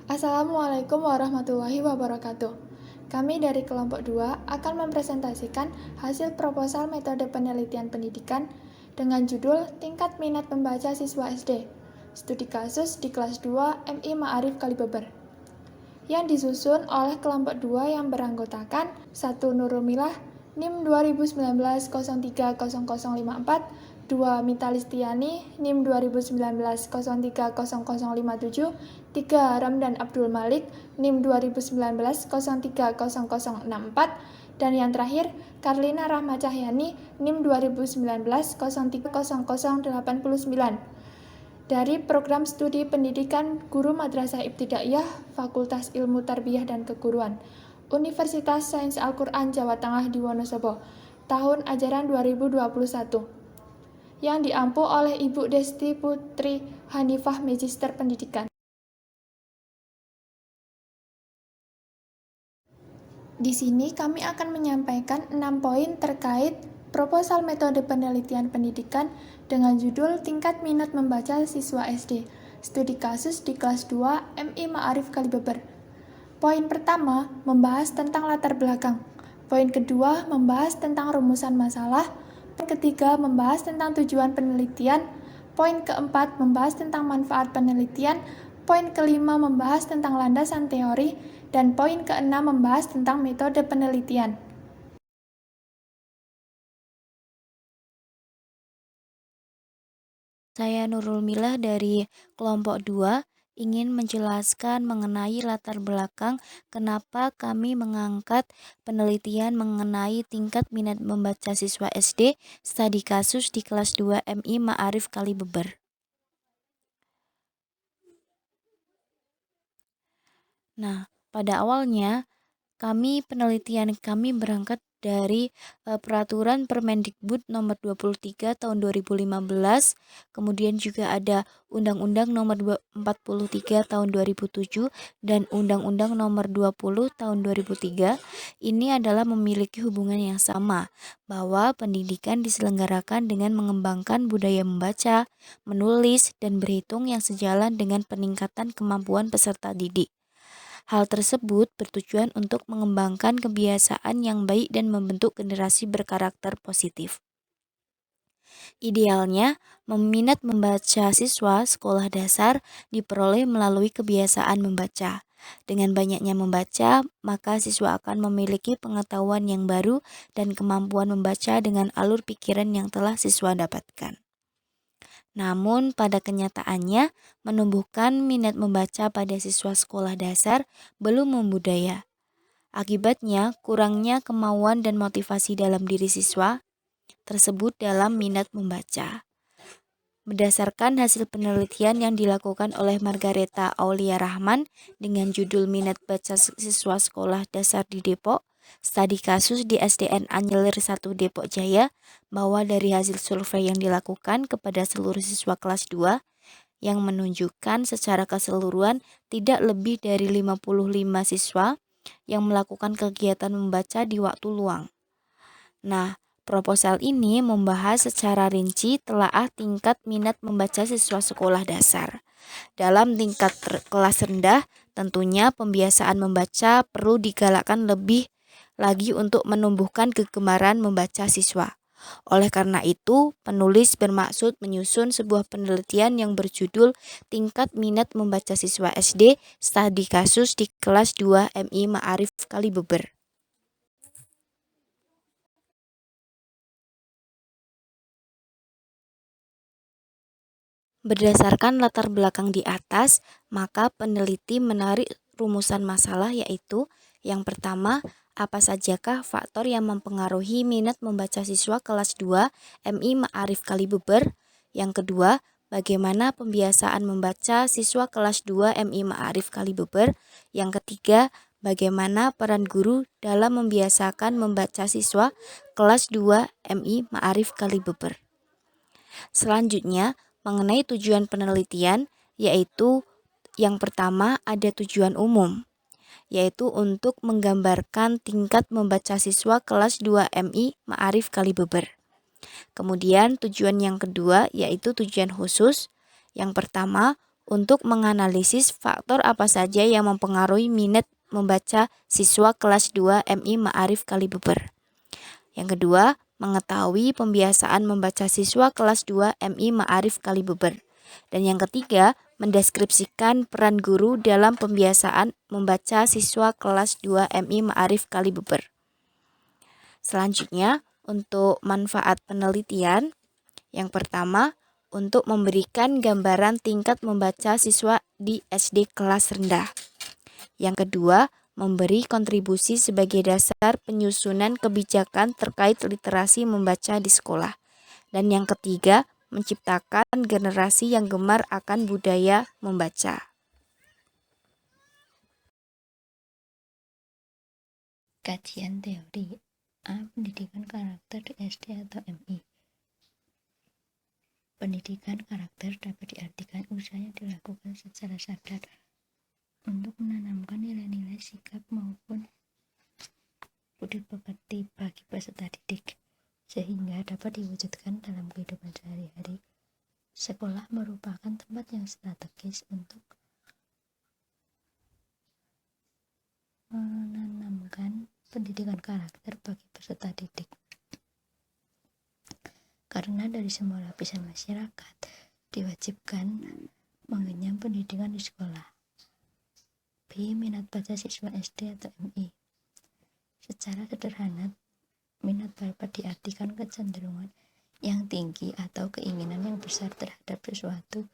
Assalamualaikum warahmatullahi wabarakatuh. Kami dari kelompok 2 akan mempresentasikan hasil proposal metode penelitian pendidikan dengan judul Tingkat Minat Membaca Siswa SD. Studi kasus di kelas 2 MI Ma'arif Kalibeber. Yang disusun oleh kelompok 2 yang beranggotakan 1. Nurul Milah, NIM 2019-030054, 2. Mita Listiani, NIM 2019-030057, 3. Ramdan Abdul Malik, NIM 2019-030064, dan yang terakhir, Karlina Rahma Cahyani, NIM 2019-030089. Dari Program Studi Pendidikan Guru Madrasah Ibtidaiyah Fakultas Ilmu Tarbiyah dan Keguruan Universitas Sains Al-Quran Jawa Tengah di Wonosobo tahun ajaran 2021 yang diampu oleh Ibu Desti Putri Hanifah Magister Pendidikan. Di sini kami akan menyampaikan 6 poin terkait proposal metode penelitian pendidikan dengan judul Tingkat Minat Membaca Siswa SD, Studi Kasus di kelas 2 MI Ma'arif Kalibeber. Poin pertama, membahas tentang latar belakang. Poin kedua, membahas tentang rumusan masalah. Poin ketiga, membahas tentang tujuan penelitian. Poin keempat, membahas tentang manfaat penelitian. Poin kelima, membahas tentang landasan teori. Dan poin keenam, membahas tentang metode penelitian. Saya Nurul Milah dari kelompok 2 ingin menjelaskan mengenai latar belakang kenapa kami mengangkat penelitian mengenai tingkat minat membaca siswa SD studi kasus di kelas 2 MI Ma'arif Kalibeber. Nah, pada awalnya penelitian kami berangkat dari peraturan Permendikbud nomor 23 tahun 2015, kemudian juga ada Undang-Undang nomor 43 tahun 2007 dan Undang-Undang nomor 20 tahun 2003. Ini adalah memiliki hubungan yang sama, bahwa pendidikan diselenggarakan dengan mengembangkan budaya membaca, menulis, dan berhitung yang sejalan dengan peningkatan kemampuan peserta didik. Hal tersebut bertujuan untuk mengembangkan kebiasaan yang baik dan membentuk generasi berkarakter positif. Idealnya, minat membaca siswa sekolah dasar diperoleh melalui kebiasaan membaca. Dengan banyaknya membaca, maka siswa akan memiliki pengetahuan yang baru dan kemampuan membaca dengan alur pikiran yang telah siswa dapatkan. Namun pada kenyataannya, menumbuhkan minat membaca pada siswa sekolah dasar belum membudaya. Akibatnya, kurangnya kemauan dan motivasi dalam diri siswa tersebut dalam minat membaca. Berdasarkan hasil penelitian yang dilakukan oleh Margareta Aulia Rahman dengan judul Minat Baca Siswa Sekolah Dasar di Depok, studi kasus di SDN Anyelir 1 Depok Jaya, bahwa dari hasil survei yang dilakukan kepada seluruh siswa kelas 2 yang menunjukkan secara keseluruhan tidak lebih dari 55 siswa yang melakukan kegiatan membaca di waktu luang. Nah, proposal ini membahas secara rinci telaah tingkat minat membaca siswa sekolah dasar. Dalam tingkat kelas rendah, tentunya pembiasaan membaca perlu digalakkan lebih lagi untuk menumbuhkan kegemaran membaca siswa. Oleh karena itu, penulis bermaksud menyusun sebuah penelitian yang berjudul Tingkat Minat Membaca Siswa SD Studi Kasus di kelas 2 MI Ma'arif Kalibeber. Berdasarkan latar belakang di atas, maka peneliti menarik rumusan masalah, yaitu yang pertama, apa sajakah faktor yang mempengaruhi minat membaca siswa kelas 2 MI Ma'arif Kalibeber? Yang kedua, bagaimana pembiasaan membaca siswa kelas 2 MI Ma'arif Kalibeber? Yang ketiga, bagaimana peran guru dalam membiasakan membaca siswa kelas 2 MI Ma'arif Kalibeber? Selanjutnya, mengenai tujuan penelitian, yaitu yang pertama ada tujuan umum, yaitu untuk menggambarkan tingkat membaca siswa kelas 2 MI Ma'arif Kalibeber. Kemudian tujuan yang kedua yaitu tujuan khusus. Yang pertama untuk menganalisis faktor apa saja yang mempengaruhi minat membaca siswa kelas 2 MI Ma'arif Kalibeber. Yang kedua, mengetahui pembiasaan membaca siswa kelas 2 MI Ma'arif Kalibeber. Dan yang ketiga, mendeskripsikan peran guru dalam pembiasaan membaca siswa kelas 2 MI Ma'arif Kalibeber. Selanjutnya, untuk manfaat penelitian, yang pertama, untuk memberikan gambaran tingkat membaca siswa di SD kelas rendah. Yang kedua, memberi kontribusi sebagai dasar penyusunan kebijakan terkait literasi membaca di sekolah. Dan yang ketiga, menciptakan generasi yang gemar akan budaya membaca. Kajian teori A. Pendidikan karakter di SD atau MI. Pendidikan karakter dapat diartikan usaha yang dilakukan secara sadar untuk menanamkan nilai-nilai sikap maupun budi pekerti bagi peserta didik, sehingga dapat diwujudkan dalam kehidupan sehari-hari. Sekolah merupakan tempat yang strategis untuk menanamkan pendidikan karakter bagi peserta didik. Karena dari semua lapisan masyarakat diwajibkan mengenyam pendidikan di sekolah. B. Minat baca siswa SD atau MI. Secara sederhana, minat dapat diartikan kecenderungan yang tinggi atau keinginan yang besar terhadap sesuatu.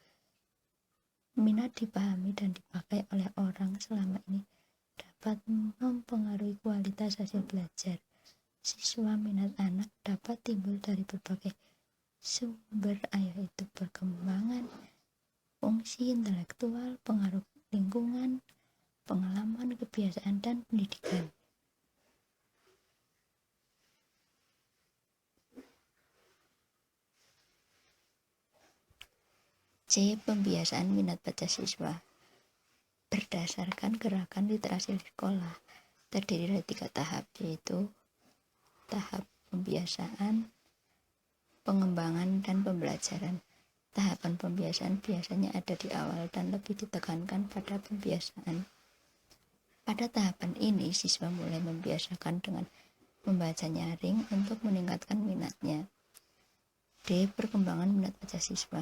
Minat dipahami dan dipakai oleh orang selama ini dapat mempengaruhi kualitas hasil belajar. Siswa minat anak dapat timbul dari berbagai sumber, yaitu perkembangan fungsi intelektual, pengaruh lingkungan, pengalaman, kebiasaan, dan pendidikan. C. Pembiasaan minat baca siswa. Berdasarkan gerakan literasi di sekolah, terdiri dari 3 tahap, yaitu tahap pembiasaan, pengembangan, dan pembelajaran. Tahapan pembiasaan biasanya ada di awal dan lebih ditekankan pada pembiasaan. Pada tahapan ini, siswa mulai membiasakan dengan membaca nyaring untuk meningkatkan minatnya. D. Perkembangan minat baca siswa.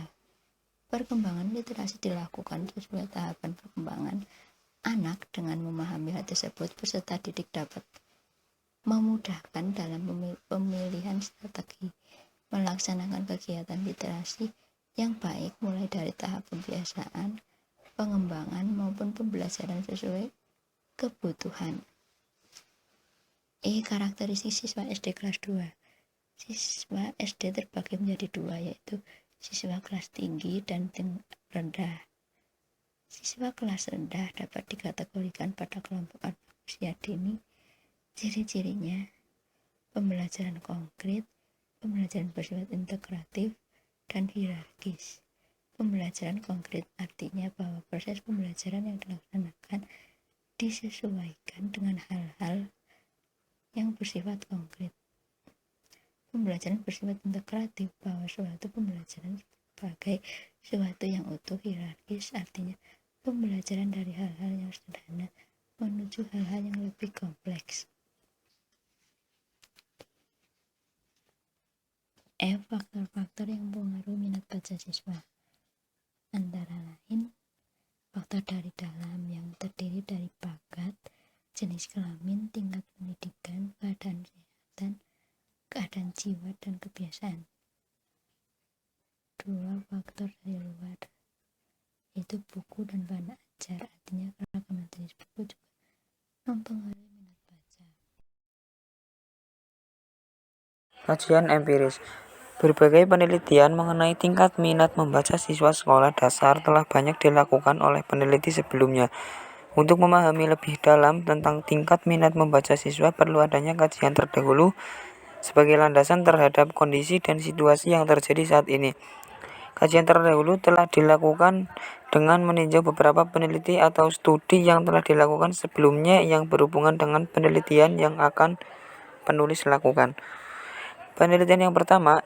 Perkembangan literasi dilakukan sesuai tahapan perkembangan anak. Dengan memahami hal tersebut, peserta didik dapat memudahkan dalam pemilihan strategi melaksanakan kegiatan literasi yang baik, mulai dari tahap pembiasaan, pengembangan, maupun pembelajaran sesuai kebutuhan. E. Karakteristik siswa SD kelas 2. Siswa SD terbagi menjadi 2, yaitu siswa kelas tinggi dan rendah. Siswa kelas rendah dapat dikategorikan pada kelompok anak usia dini. Ciri-cirinya: pembelajaran konkret, pembelajaran bersifat integratif, dan hierarkis. Pembelajaran konkret artinya bahwa proses pembelajaran yang dilaksanakan disesuaikan dengan hal-hal yang bersifat konkret. Pembelajaran bersifat integratif bahwa suatu pembelajaran sebagai sesuatu yang utuh. Hierarkis artinya pembelajaran dari hal-hal yang sederhana menuju hal-hal yang lebih kompleks. Faktor-faktor yang mempengaruhi minat baca siswa, antara lain faktor dari dalam yang terdiri dari bakat, jenis kelamin, tingkat pendidikan, keadaan kesehatan, keadaan jiwa, dan kebiasaan. 2. Faktor dari luar, yaitu buku dan bahan ajar, artinya keragaman jenis buku juga mempengaruhi minat baca. Kajian empiris. Berbagai penelitian mengenai tingkat minat membaca siswa sekolah dasar telah banyak dilakukan oleh peneliti sebelumnya. Untuk memahami lebih dalam tentang tingkat minat membaca siswa, perlu adanya kajian terdahulu sebagai landasan terhadap kondisi dan situasi yang terjadi saat ini. Kajian terdahulu telah dilakukan dengan meninjau beberapa peneliti atau studi yang telah dilakukan sebelumnya yang berhubungan dengan penelitian yang akan penulis lakukan. Penelitian yang pertama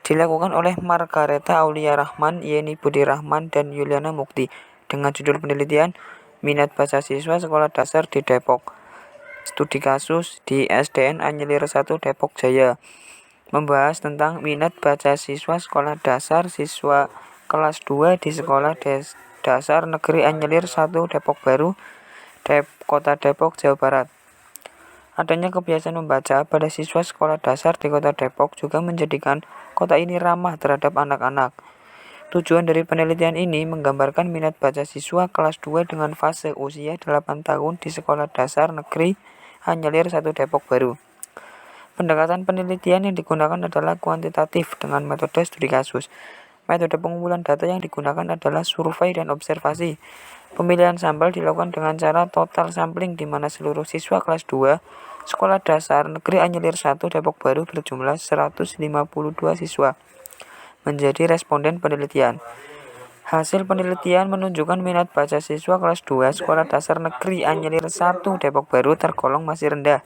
dilakukan oleh Margareta Aulia Rahman, Yeni Budi Rahman, dan Yuliana Mukti dengan judul penelitian Minat Baca Siswa Sekolah Dasar di Depok. Studi kasus di SDN Anyelir 1 Depok Jaya. Membahas tentang minat baca siswa sekolah dasar siswa kelas 2 di Sekolah Dasar Negeri Anyelir 1 Depok Baru, Kota Depok, Jawa Barat. Adanya kebiasaan membaca pada siswa sekolah dasar di Kota Depok juga menjadikan kota ini ramah terhadap anak-anak. Tujuan dari penelitian ini menggambarkan minat baca siswa kelas 2 dengan fase usia 8 tahun di Sekolah Dasar Negeri Anyelir 1 Depok Baru. Pendekatan penelitian yang digunakan adalah kuantitatif dengan metode studi kasus. Metode pengumpulan data yang digunakan adalah survei dan observasi. Pemilihan sampel dilakukan dengan cara total sampling di mana seluruh siswa kelas 2 Sekolah Dasar Negeri Anyelir 1 Depok Baru berjumlah 152 siswa menjadi responden penelitian. Hasil penelitian menunjukkan minat baca siswa kelas 2 Sekolah Dasar Negeri Anyelir 1 Depok Baru tergolong masih rendah.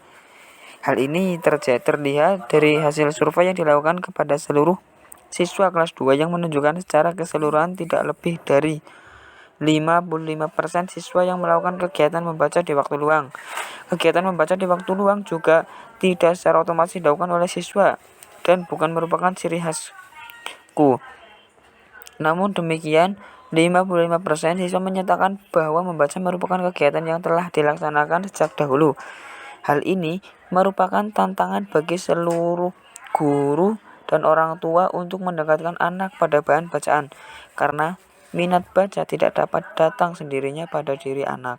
Hal ini terlihat dari hasil survei yang dilakukan kepada seluruh siswa kelas 2 yang menunjukkan secara keseluruhan tidak lebih dari 55% siswa yang melakukan kegiatan membaca di waktu luang. Kegiatan membaca di waktu luang juga tidak secara otomatis dilakukan oleh siswa dan bukan merupakan ciri khasku. Namun demikian, 55% siswa menyatakan bahwa membaca merupakan kegiatan yang telah dilaksanakan sejak dahulu. Hal ini merupakan tantangan bagi seluruh guru dan orang tua untuk mendekatkan anak pada bahan bacaan, karena minat baca tidak dapat datang sendirinya pada diri anak.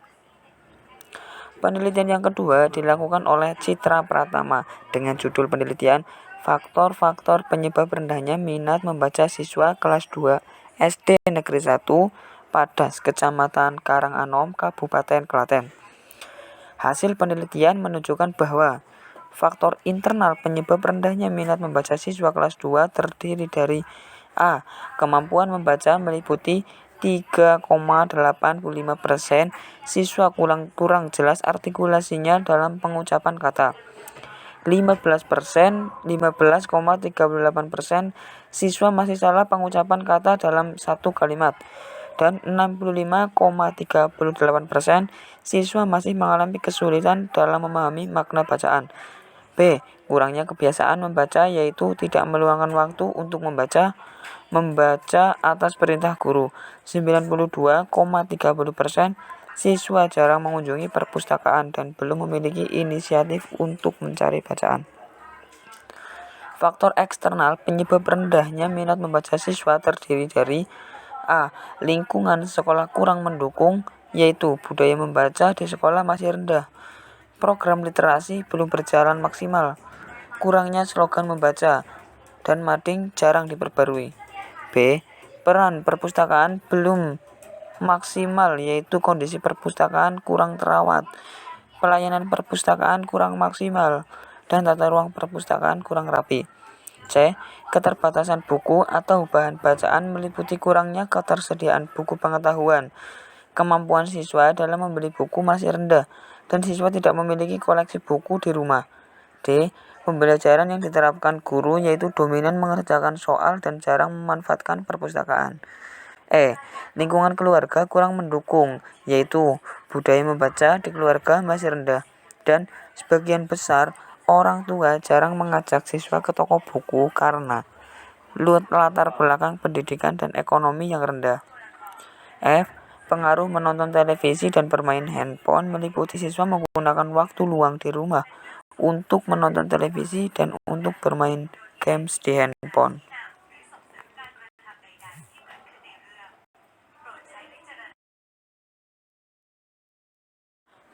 Penelitian yang kedua dilakukan oleh Citra Pratama dengan judul penelitian Faktor-faktor penyebab rendahnya minat membaca siswa kelas 2 SD Negeri 1 Padas, Kecamatan Karanganom, Kabupaten Klaten. Hasil penelitian menunjukkan bahwa faktor internal penyebab rendahnya minat membaca siswa kelas 2 terdiri dari A. Kemampuan membaca meliputi 3,85% siswa kurang jelas artikulasinya dalam pengucapan kata. 15,38% siswa masih salah pengucapan kata dalam satu kalimat. Dan 65,38% siswa masih mengalami kesulitan dalam memahami makna bacaan. B. Kurangnya kebiasaan membaca, yaitu tidak meluangkan waktu untuk membaca atas perintah guru. 92,30% siswa jarang mengunjungi perpustakaan dan belum memiliki inisiatif untuk mencari bacaan. Faktor eksternal penyebab rendahnya minat membaca siswa terdiri dari A. Lingkungan sekolah kurang mendukung, yaitu budaya membaca di sekolah masih rendah. Program literasi belum berjalan maksimal. Kurangnya slogan membaca dan mading jarang diperbarui. B. Peran perpustakaan belum maksimal, yaitu kondisi perpustakaan kurang terawat, pelayanan perpustakaan kurang maksimal, dan tata ruang perpustakaan kurang rapi. C. Keterbatasan buku atau bahan bacaan meliputi kurangnya ketersediaan buku pengetahuan. Kemampuan siswa dalam membeli buku masih rendah dan siswa tidak memiliki koleksi buku di rumah. D. Pembelajaran yang diterapkan guru yaitu dominan mengerjakan soal dan jarang memanfaatkan perpustakaan. E. Lingkungan keluarga kurang mendukung, yaitu budaya membaca di keluarga masih rendah dan sebagian besar orang tua jarang mengajak siswa ke toko buku karena latar belakang pendidikan dan ekonomi yang rendah. F. Pengaruh menonton televisi dan bermain handphone meliputi siswa menggunakan waktu luang di rumah untuk menonton televisi dan untuk bermain games di handphone.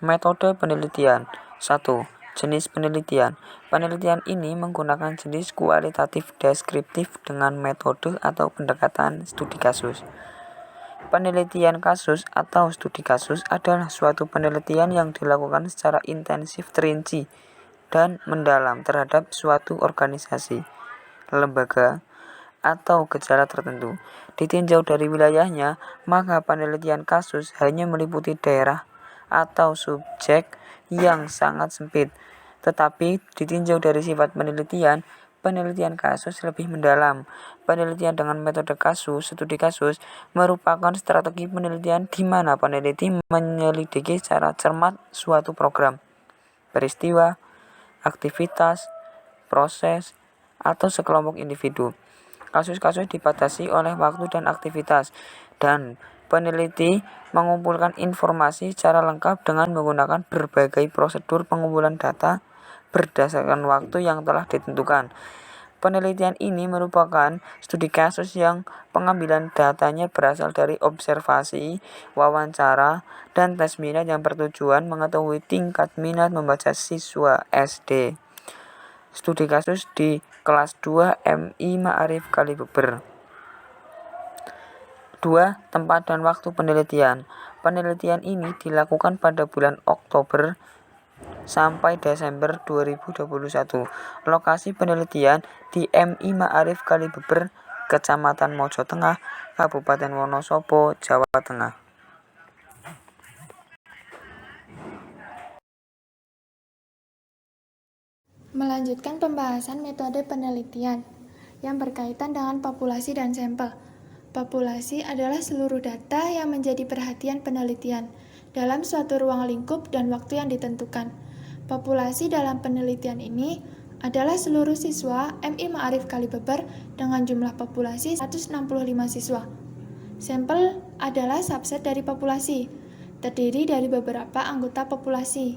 Metode penelitian. 1. Jenis penelitian. Penelitian ini menggunakan jenis kualitatif deskriptif dengan metode atau pendekatan studi kasus. Penelitian kasus atau studi kasus adalah suatu penelitian yang dilakukan secara intensif, terinci, dan mendalam terhadap suatu organisasi, lembaga, atau gejala tertentu. Ditinjau dari wilayahnya, maka penelitian kasus hanya meliputi daerah atau subjek yang sangat sempit. Tetapi ditinjau dari sifat penelitian, penelitian kasus lebih mendalam. Penelitian dengan metode kasus, studi kasus, merupakan strategi penelitian di mana peneliti menyelidiki secara cermat suatu program, peristiwa, aktivitas, proses, atau sekelompok individu. Kasus-kasus dibatasi oleh waktu dan aktivitas, dan peneliti mengumpulkan informasi secara lengkap dengan menggunakan berbagai prosedur pengumpulan data berdasarkan waktu yang telah ditentukan. Penelitian ini merupakan studi kasus yang pengambilan datanya berasal dari observasi, wawancara, dan tes minat yang bertujuan mengetahui tingkat minat membaca siswa SD. Studi kasus di kelas 2 MI Ma'arif Kalibeber. 2. Tempat dan waktu penelitian. Penelitian ini dilakukan pada bulan Oktober sampai Desember 2021. Lokasi penelitian di MI Ma'arif Kalibeber, Kecamatan Mojo Tengah, Kabupaten Wonosobo, Jawa Tengah. Melanjutkan pembahasan metode penelitian yang berkaitan dengan populasi dan sampel. Populasi adalah seluruh data yang menjadi perhatian penelitian dalam suatu ruang lingkup dan waktu yang ditentukan. Populasi dalam penelitian ini adalah seluruh siswa MI Ma'arif Kalibeber dengan jumlah populasi 165 siswa. Sampel adalah subset dari populasi, terdiri dari beberapa anggota populasi.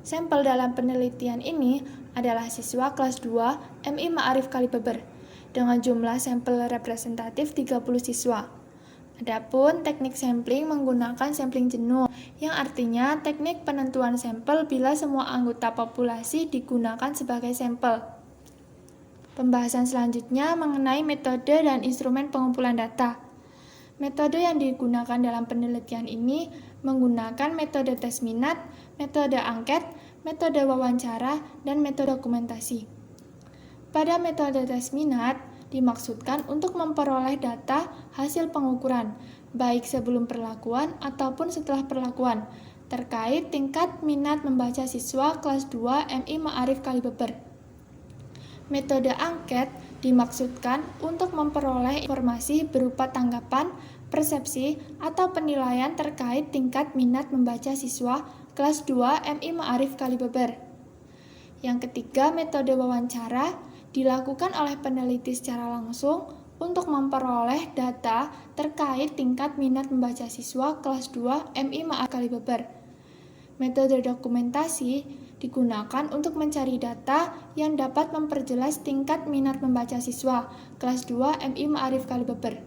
Sampel dalam penelitian ini adalah siswa kelas 2 MI Ma'arif Kalibeber dengan jumlah sampel representatif 30 siswa. Adapun teknik sampling menggunakan sampling jenuh, yang artinya teknik penentuan sampel bila semua anggota populasi digunakan sebagai sampel. Pembahasan selanjutnya mengenai metode dan instrumen pengumpulan data. Metode yang digunakan dalam penelitian ini menggunakan metode tes minat, metode angket, metode wawancara, dan metode dokumentasi. Pada metode tes minat, dimaksudkan untuk memperoleh data hasil pengukuran, baik sebelum perlakuan ataupun setelah perlakuan, terkait tingkat minat membaca siswa kelas 2 MI Ma'arif Kalibeber. Metode angket dimaksudkan untuk memperoleh informasi berupa tanggapan, persepsi, atau penilaian terkait tingkat minat membaca siswa kelas 2 MI Ma'arif Kalibeber. Yang ketiga, metode wawancara dilakukan oleh peneliti secara langsung untuk memperoleh data terkait tingkat minat membaca siswa kelas 2 MI Ma'arif Kalibeber. Metode dokumentasi digunakan untuk mencari data yang dapat memperjelas tingkat minat membaca siswa kelas 2 MI Ma'arif Kalibeber.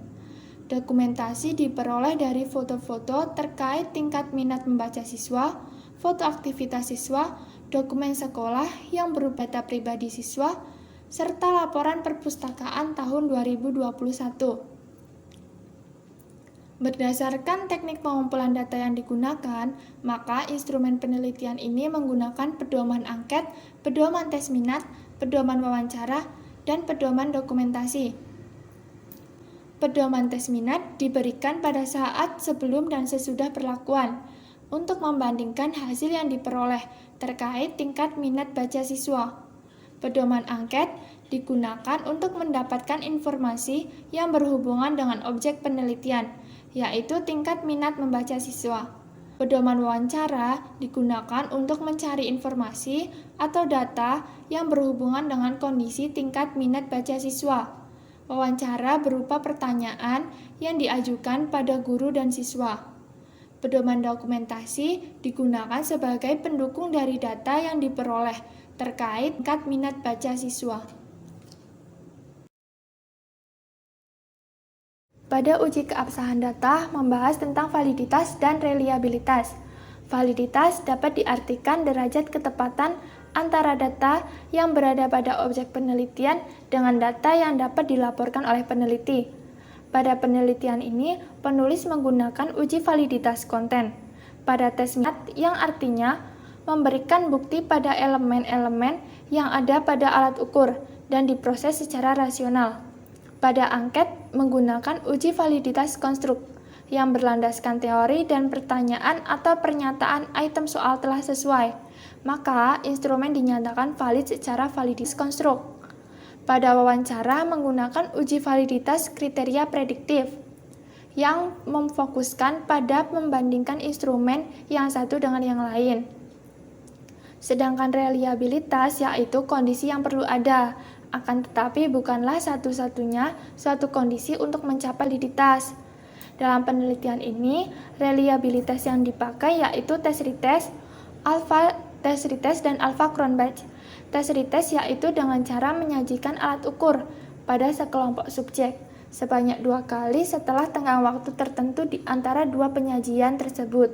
Dokumentasi diperoleh dari foto-foto terkait tingkat minat membaca siswa, foto aktivitas siswa, dokumen sekolah yang berupa data pribadi siswa, serta laporan perpustakaan tahun 2021. Berdasarkan teknik pengumpulan data yang digunakan, maka instrumen penelitian ini menggunakan pedoman angket, pedoman tes minat, pedoman wawancara, dan pedoman dokumentasi. Pedoman tes minat diberikan pada saat sebelum dan sesudah perlakuan untuk membandingkan hasil yang diperoleh terkait tingkat minat baca siswa. Pedoman angket digunakan untuk mendapatkan informasi yang berhubungan dengan objek penelitian, yaitu tingkat minat membaca siswa. Pedoman wawancara digunakan untuk mencari informasi atau data yang berhubungan dengan kondisi tingkat minat baca siswa. Wawancara berupa pertanyaan yang diajukan pada guru dan siswa. Pedoman dokumentasi digunakan sebagai pendukung dari data yang diperoleh terkait tingkat minat baca siswa. Pada uji keabsahan data membahas tentang validitas dan reliabilitas. Validitas dapat diartikan derajat ketepatan antara data yang berada pada objek penelitian dengan data yang dapat dilaporkan oleh peneliti. Pada penelitian ini, penulis menggunakan uji validitas konten. Pada tes minat yang artinya memberikan bukti pada elemen-elemen yang ada pada alat ukur dan diproses secara rasional. Pada angket menggunakan uji validitas konstruk yang berlandaskan teori dan pertanyaan atau pernyataan item soal telah sesuai, maka instrumen dinyatakan valid secara validitas konstruk. pada wawancara menggunakan uji validitas kriteria prediktif yang memfokuskan pada membandingkan instrumen yang satu dengan yang lain. Sedangkan reliabilitas yaitu kondisi yang perlu ada, akan tetapi bukanlah satu-satunya suatu kondisi untuk mencapai validitas. Dalam penelitian ini, reliabilitas yang dipakai yaitu tes retest, tes retest dan alpha Cronbach. Tes retest yaitu dengan cara menyajikan alat ukur pada sekelompok subjek sebanyak 2 kali setelah tenggang waktu tertentu di antara 2 penyajian tersebut.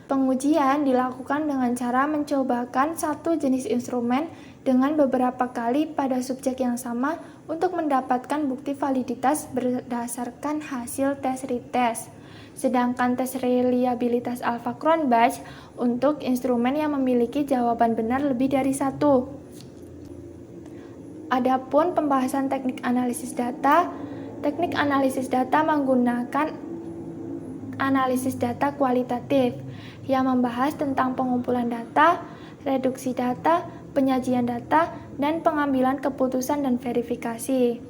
Pengujian dilakukan dengan cara mencobakan satu jenis instrumen dengan beberapa kali pada subjek yang sama untuk mendapatkan bukti validitas berdasarkan hasil tes retest. Sedangkan tes reliabilitas alpha Cronbach untuk instrumen yang memiliki jawaban benar lebih dari 1. Adapun pembahasan teknik analisis data menggunakan analisis data kualitatif yang membahas tentang pengumpulan data, reduksi data, penyajian data, dan pengambilan keputusan dan verifikasi.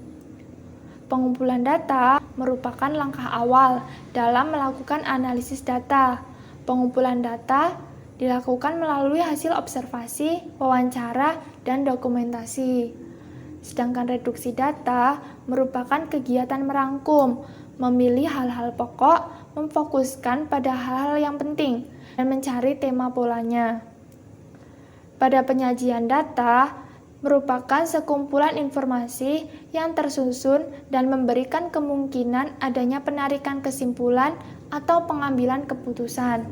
Pengumpulan data merupakan langkah awal dalam melakukan analisis data. Pengumpulan data dilakukan melalui hasil observasi, wawancara, dan dokumentasi. Sedangkan reduksi data merupakan kegiatan merangkum, memilih hal-hal pokok, memfokuskan pada hal-hal yang penting, dan mencari tema polanya. Pada penyajian data, merupakan sekumpulan informasi yang tersusun dan memberikan kemungkinan adanya penarikan kesimpulan atau pengambilan keputusan.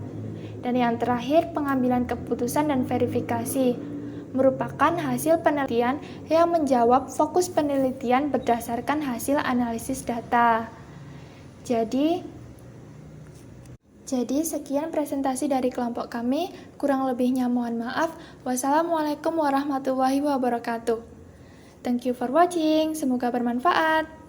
Dan yang terakhir, pengambilan keputusan dan verifikasi, merupakan hasil penelitian yang menjawab fokus penelitian berdasarkan hasil analisis data. Jadi sekian presentasi dari kelompok kami, kurang lebihnya mohon maaf. Wassalamualaikum warahmatullahi wabarakatuh. Thank you for watching, semoga bermanfaat.